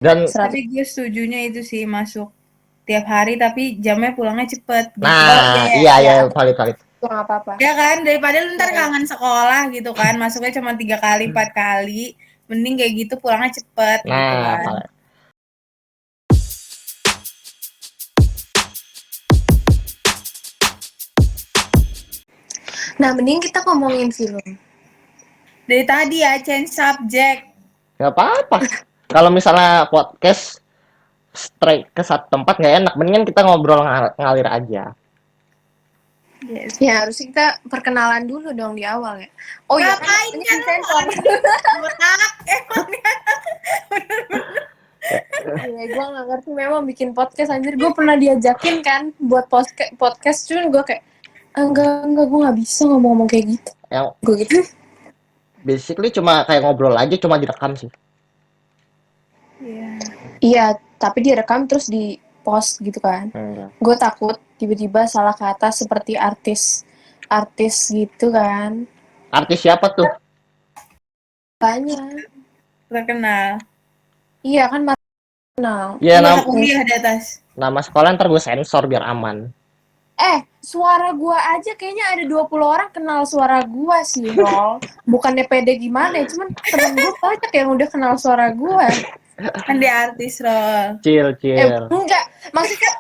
Dan Tapi gue setujunya itu sih masuk tiap hari tapi jamnya pulangnya cepet gitu. nah, iya valid. Itu nggak apa-apa. Ya kan, daripada lu ntar kangen sekolah gitu kan, masuknya cuma 3 kali, 4 kali, mending kayak gitu pulangnya cepet gitu Nah, kan. valid. Nah, mending kita ngomongin film. Dari tadi ya, change subject. Gak apa-apa. Kalau misalnya podcast straight ke satu tempat nggak enak, mendingan kita ngobrol ngalir aja. Yes. Ya, harus kita perkenalan dulu dong di awal ya. Oh iya, kan Ngapain ini kan sensor. botak emangnya. Iya, gue nggak ngerti memang bikin podcast anjir. Gue pernah diajakin kan buat podcast, cuman gue kayak enggak, gue nggak bisa ngomong-ngomong kayak gitu. Yang Gue gitu. basically cuma kayak ngobrol aja, cuma direkam sih. Iya, tapi direkam terus di post gitu kan. Gue takut tiba-tiba salah kata seperti artis gitu kan. Artis siapa tuh? Banyak. Terkenal. Iya kan kenal. Ya, Iya, kuliah di atas. nama sekolah ntar gue sensor biar aman. Suara gue aja kayaknya ada 20 orang kenal suara gue sih, Rol. Bukannya pede gimana, cuman temen gue banyak yang udah kenal suara gue. Kan dia artis, Rol. Chill. Enggak, maksudnya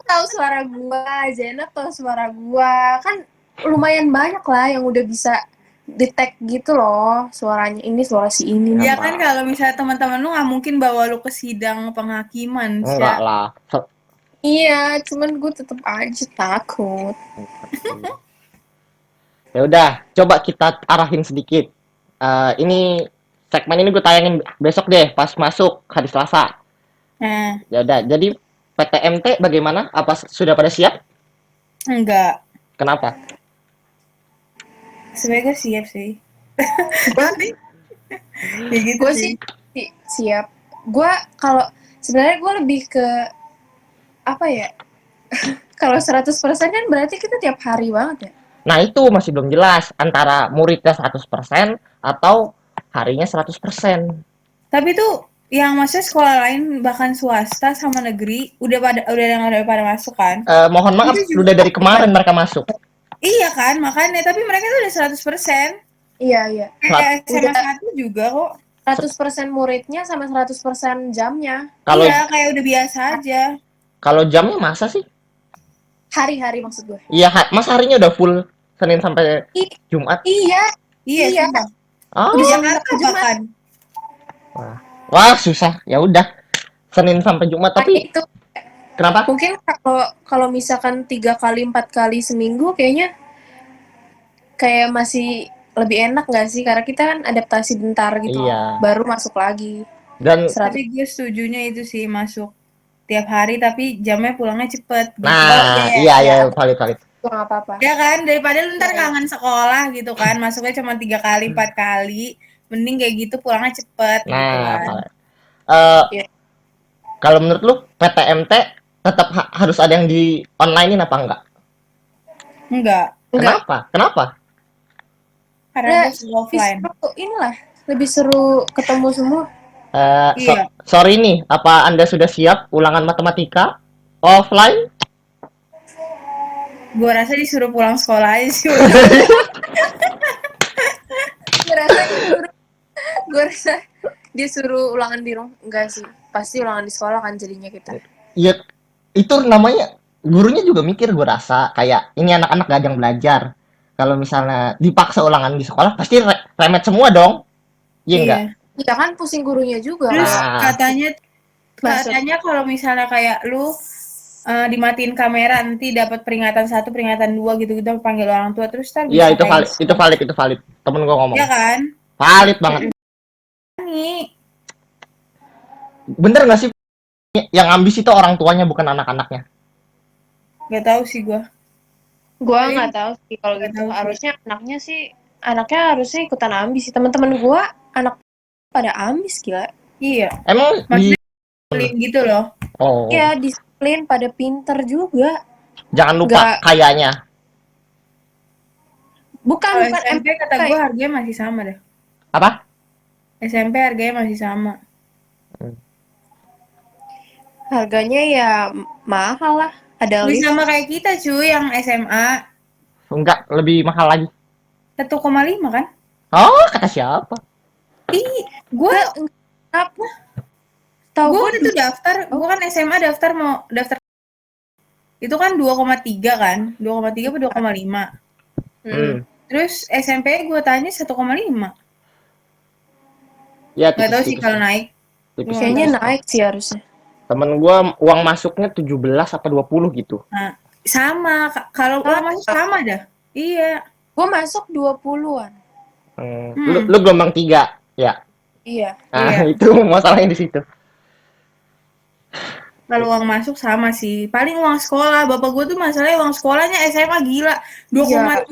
tahu suara gue, Zena tahu suara gue. Kan lumayan banyak lah yang udah bisa detect gitu loh, suaranya ini suara si ini. Ya kan kalau misalnya teman-teman lu nggak mungkin bawa lu ke sidang penghakiman. Enggak lah. Iya, cuman gue tetep aja takut. Ya udah, coba kita arahin sedikit. Ini segmen ini gue tayangin besok deh pas masuk hari Selasa. Ya udah, jadi PTMT bagaimana? Apa sudah pada siap? Enggak. Kenapa? Sebenarnya gue siap sih. Tapi ya gitu Gue sih. siap. Gue kalau sebenarnya gue lebih ke apa ya? Kalau 100% kan berarti kita tiap hari banget ya. Nah, itu masih belum jelas antara muridnya 100% atau harinya 100%. Tapi tuh yang maksudnya sekolah lain bahkan swasta sama negeri udah pada masuk kan? Mohon maaf, sudah dari kemarin mereka masuk. Iya kan, makanya tapi mereka tuh udah 100%. Iya. Kayak SMA 1 juga kok. 100% muridnya sama 100% jamnya. Iya, kayak udah biasa aja. Kalau jamnya masa sih? Hari-hari maksud gue. Iya, mas harinya udah full Senin sampai Jumat. Iya. Oh, di Jakarta bahkan. Wah, susah. Ya udah. Senin sampai Jumat tapi itu, kenapa? Mungkin kalau misalkan 3 kali 4 kali seminggu kayaknya kayak masih lebih enak nggak sih, karena kita kan adaptasi bentar gitu. Iya. Baru masuk lagi. Dan tapi gue setujunya itu sih masuk tiap hari tapi jamnya pulangnya cepet gitu. Nah, iya valid. Itu nggak apa-apa. Ya kan, daripada lu ntar kangen sekolah gitu kan, masuknya cuma 3 kali 4 kali, mending kayak gitu pulangnya cepet gitu kan. Kalau menurut lu PTMT tetap harus ada yang di online-in apa enggak? Enggak. Kenapa? Karena gue offline. Inilah lebih seru ketemu semua. Sorry nih, apa Anda sudah siap ulangan matematika offline? Gue rasa disuruh pulang sekolah aja sih. Gue rasa disuruh ulangan di rumah. Enggak sih, pasti ulangan di sekolah kan jadinya kita. Iya, itu namanya gurunya juga mikir, gue rasa kayak ini anak-anak gak ada yang belajar. Kalau misalnya dipaksa ulangan di sekolah pasti remet semua dong. Iya enggak? Iya kan, pusing gurunya juga. Terus katanya kalau misalnya kayak lu dimatiin kamera nanti dapat peringatan 1, peringatan 2 gitu-gitu, panggil orang tua terus tar bisa. Iya, itu valid. Temen gue ngomong. Iya kan? Valid banget. Bener gak sih yang ambis itu orang tuanya bukan anak-anaknya? Gak tahu sih gue nggak tahu sih kalau gitu. Harusnya anaknya harusnya ikutan ambis sih. Teman-teman gue anak pada ambis gila. Iya. Emang disiplin gitu loh. Oh. Iya, disiplin, pada pinter juga. Jangan lupa kayaknya. Bukan SMP kata gue harganya masih sama deh. Apa? SMP harganya masih sama. Harganya ya mahal lah. Ada Bisa lift. sama kayak kita cuy yang SMA Enggak, lebih mahal lagi. 1,5 kan? Oh, kata siapa? Ih, gue Apa? Tahu gue gue waktu itu daftar, gue kan SMA mau daftar itu kan 2,3 kan? 2,3 atau 2,5. Terus SMP gue tanya 1,5. Ya, Nggak tahu sih tipis-tipis. kalau naik. Tipis. Kayaknya naik sih harusnya. Temen gua uang masuknya 17 apa 20 gitu. Nah, sama. Kalau uang masuk sama dah. Iya. Gue masuk 20-an. Lu gelombang 3, ya. Iya. Nah, itu masalahnya di situ. Kalau uang masuk sama sih. Paling uang sekolah. Bapak gue tuh masalahnya uang sekolahnya SMA gila. 2,7.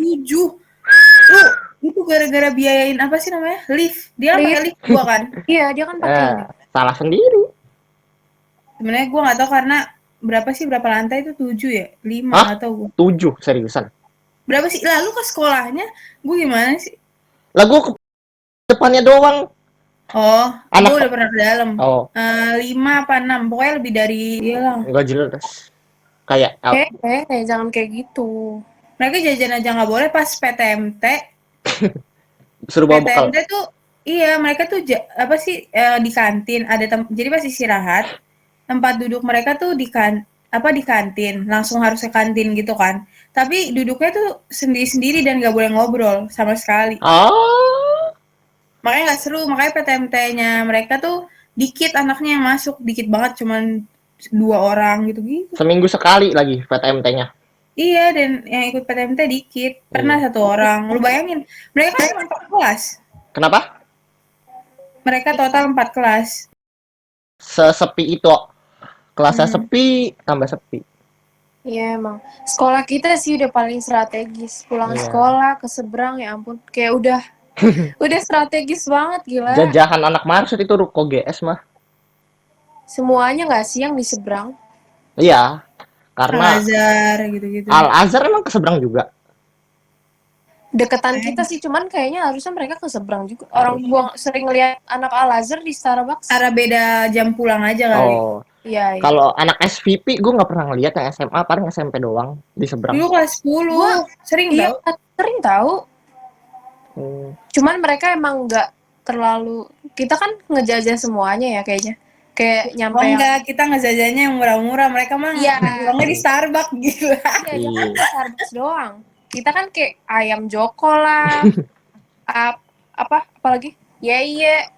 Lu itu gara-gara biayain apa sih namanya? Lift. Dia pakai lift gua kan. Iya, dia kan pakai lift. Salah sendiri. Sebenarnya gue nggak tahu karena berapa lantai itu 7 ya? 5 Hah? atau gue. 7 seriusan. Berapa sih? Lalu ke sekolahnya gue gimana sih? Lah gua ke depannya doang. Oh, Anak gue udah pernah ke dalam. Oh. 5 apa 6, pokoknya lebih dari dia lah. Enggak jelas. Kayak jangan kayak gitu. Mereka jajan aja nggak boleh pas PTMT. suruh bawa bekal. PTMT tuh iya, mereka tuh apa sih di kantin ada jadi pas istirahat tempat duduk mereka tuh di kantin, langsung harus ke kantin gitu kan. Tapi duduknya tuh sendiri-sendiri dan nggak boleh ngobrol sama sekali. Oh. Makanya nggak seru, makanya PTMT-nya mereka tuh dikit anaknya yang masuk, dikit banget, cuman 2 orang gitu-gitu. Seminggu sekali lagi PTMT-nya. Iya, dan yang ikut PTMT dikit. Pernah 1 orang. Lu bayangin, mereka kan cuma 4 kelas. Kenapa? Mereka total 4 kelas. Sesepi itu. Kelasnya sepi, tambah sepi. Iya emang. Sekolah kita sih udah paling strategis. Pulang sekolah ke seberang, ya ampun. Kayak udah strategis banget, gila. Jajahan anak Marsud itu Ruko GS mah. Semuanya nggak sih yang di seberang? Iya. Karena Al-Azhar gitu-gitu. Al-Azhar emang ke seberang juga. Deketan kita sih, cuman kayaknya harusnya mereka ke seberang juga. Orang gua sering lihat anak Al-Azhar di Starbucks. Cara beda jam pulang aja kali. Oh. Iya. Kalau anak SVP gue nggak pernah ngeliat yang SMA, paling SMP doang di seberang. Dulu kelas 10, sering Iya, tau. sering tahu. Cuman mereka emang nggak terlalu, kita kan ngejajah semuanya ya kayaknya. Kayak nyampe enggak, kita ngejajannya yang murah-murah, mereka mah pulangnya di Starbucks gitu. Iya, jangan di Starbucks doang. Kita kan kayak ayam Joko lah. Apalagi? Iya.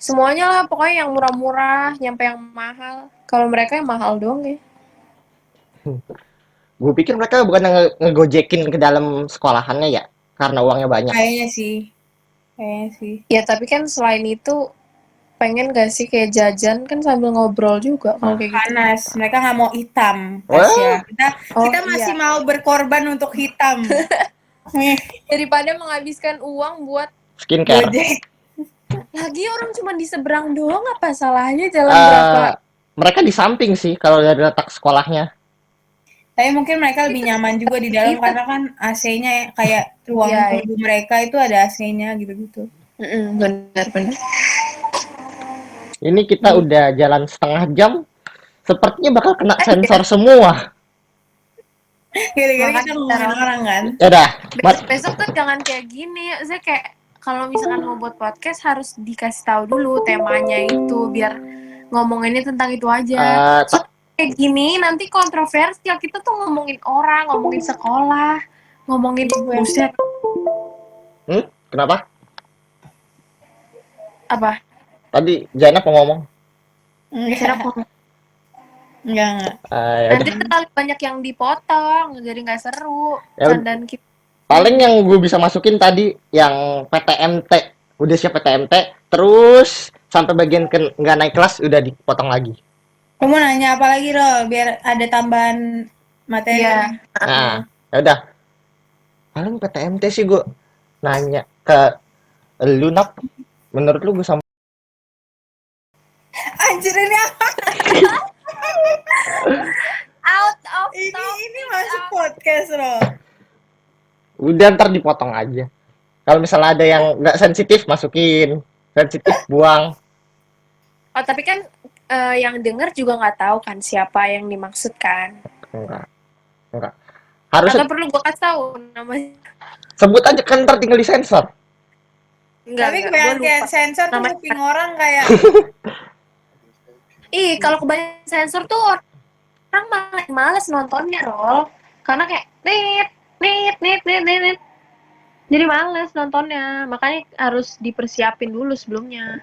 Semuanya lah, pokoknya yang murah-murah, nyampe yang mahal. Kalau mereka yang mahal doang ya. Gue pikir mereka bukan ngegojekin ke dalam sekolahannya ya, karena uangnya banyak. Kayaknya sih. Ya tapi kan selain itu, pengen gak sih kayak jajan kan sambil ngobrol juga kalau kayak gitu. Panas, mereka nggak mau hitam. Ya. Kita masih mau berkorban untuk hitam. Daripada menghabiskan uang buat skincare. Lagi orang cuma di seberang doang, apa salahnya jalan berapa? Mereka di samping sih kalau dari letak sekolahnya. Tapi mungkin mereka lebih nyaman juga di dalam karena kan AC-nya kayak ruang tunggu mereka itu ada AC-nya gitu-gitu. Benar. Ini kita udah jalan setengah jam, sepertinya bakal kena sensor semua. Gara-gara kita ngomongin orang kan. Yaudah. Besok tuh jangan kayak gini. Saya kayak kalau misalkan mau buat podcast harus dikasih tahu dulu temanya itu biar ngomonginnya tentang itu aja. Kayak gini nanti kontroversial, kita tuh ngomongin orang, ngomongin sekolah, ngomongin buset. Kenapa? Apa? Tadi Jainab mau ngomong. Enggak. Nanti terlalu banyak yang dipotong, jadi nggak seru. Dan kita. Paling yang gue bisa masukin tadi yang PTMT, udah siap PTMT, terus sampai bagian nggak naik kelas udah dipotong lagi. Kamu nanya apa lagi Rol, biar ada tambahan materi. Nah, yaudah. Paling PTMT sih gue nanya ke lu Nap, menurut lu gue sama anjir ini apa? Out of ini masuk podcast Rol. Udah ntar dipotong aja. Kalau misalnya ada yang nggak sensitif masukin, sensitif buang. Oh tapi kan yang denger juga nggak tahu kan siapa yang dimaksud kan. Enggak. Harus Atau perlu gue kasih tahu namanya? sebut aja kan ntar tinggal disensor. Tapi Gue kebanyakan lupa. sensor tuh Namanya- kuping orang kayak Kalau kebanyakan sensor tuh orang malah males nontonnya, Rol. Karena kayak nit. Jadi males nontonnya. Makanya harus dipersiapin dulu sebelumnya.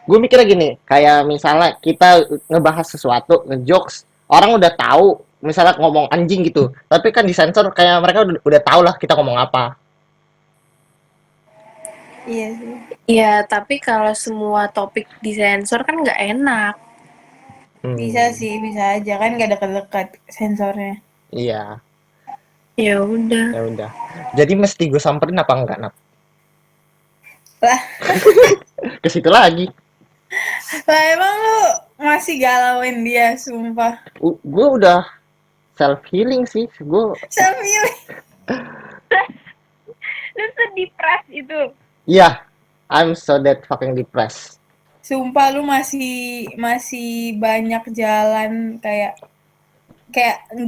Gue mikirnya gini, kayak misalnya kita ngebahas sesuatu, ngejokes, orang udah tahu, misalnya ngomong anjing gitu, tapi kan disensor kayak mereka udah tahu lah kita ngomong apa. iya sih. Iya, tapi kalau semua topik disensor kan nggak enak. Bisa sih, bisa aja kan gak deket-deket sensornya. Iya, Ya udah. ya udah. Jadi mesti gue samperin apa enggak, Nat? Lah, Ke situ lagi. lah emang lu masih galauin dia, sumpah. Gue udah self healing sih. Gue Sambil Lu sedepres itu. iya, I'm so that fucking depressed. sumpah lu masih banyak jalan kayak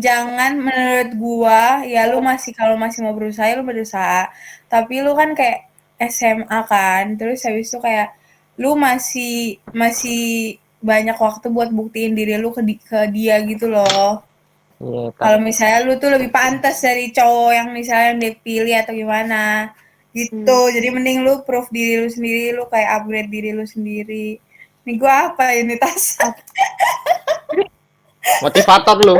jangan menurut gua ya lu kalau masih mau berusaha ya lu berusaha. Tapi lu kan kayak SMA kan, terus habis itu kayak lu masih banyak waktu buat buktiin diri lu ke dia gitu loh. Iya, Kalau misalnya lu tuh lebih pantas dari cowok yang misalnya dia pilih atau gimana gitu. Jadi mending lu prove diri lu sendiri, lu kayak upgrade diri lu sendiri. Nih gua apa ini tas? motivator lu.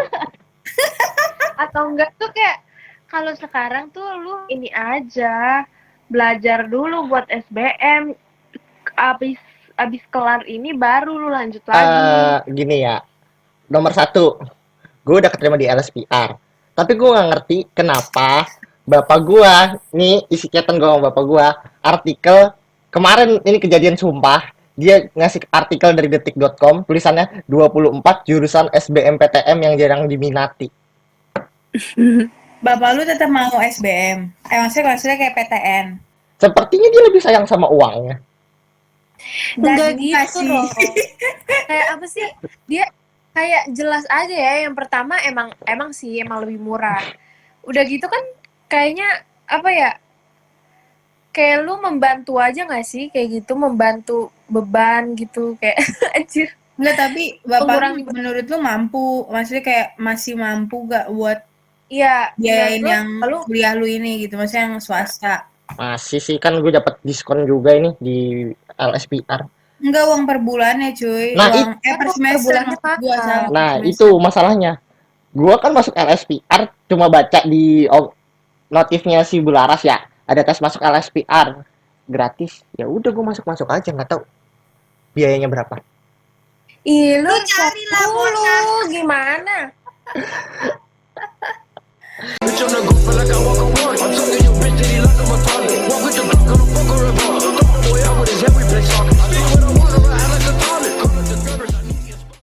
Atau enggak tuh kayak kalau sekarang tuh lu ini aja belajar dulu buat SBM, abis kelar ini baru lu lanjut lagi. Gini ya, nomor 1, gue udah keterima di LSPR, tapi gue nggak ngerti kenapa bapak gue nih, isi chatan gue sama bapak gue, artikel kemarin ini kejadian sumpah, dia ngasih artikel dari detik.com, tulisannya 24 jurusan SBMPTN yang jarang diminati. Bapak lu tetap mau SBM. Maksudnya kayak PTN. Sepertinya dia lebih sayang sama uangnya. Enggak juga gitu loh. Kayak apa sih? Dia kayak jelas aja ya, yang pertama emang lebih murah. Udah gitu kan kayaknya apa ya? Kayak lu membantu aja gak sih? Kayak gitu, membantu beban gitu. Kayak anjir. Enggak, tapi bapak Mengurangi lu menurut lu mampu, maksudnya kayak masih mampu gak buat Iya, biayain menurut yang lu kuliah lu ini gitu, maksudnya yang swasta. Masih sih, kan gue dapat diskon juga ini di LSPR. Enggak, uang per bulannya cuy. Nah, Uang per semester bulannya maksud gua mahal. salah. Nah, per itu masalahnya. Gua kan masuk LSPR cuma baca di notifnya si Bularas ya. Ada tes masuk LSPR gratis. Ya udah gue masuk aja, nggak tahu biayanya berapa. Ih, lu carilah dulu gimana? Bitch, I'm not good, feel like I walk on water. I'm talking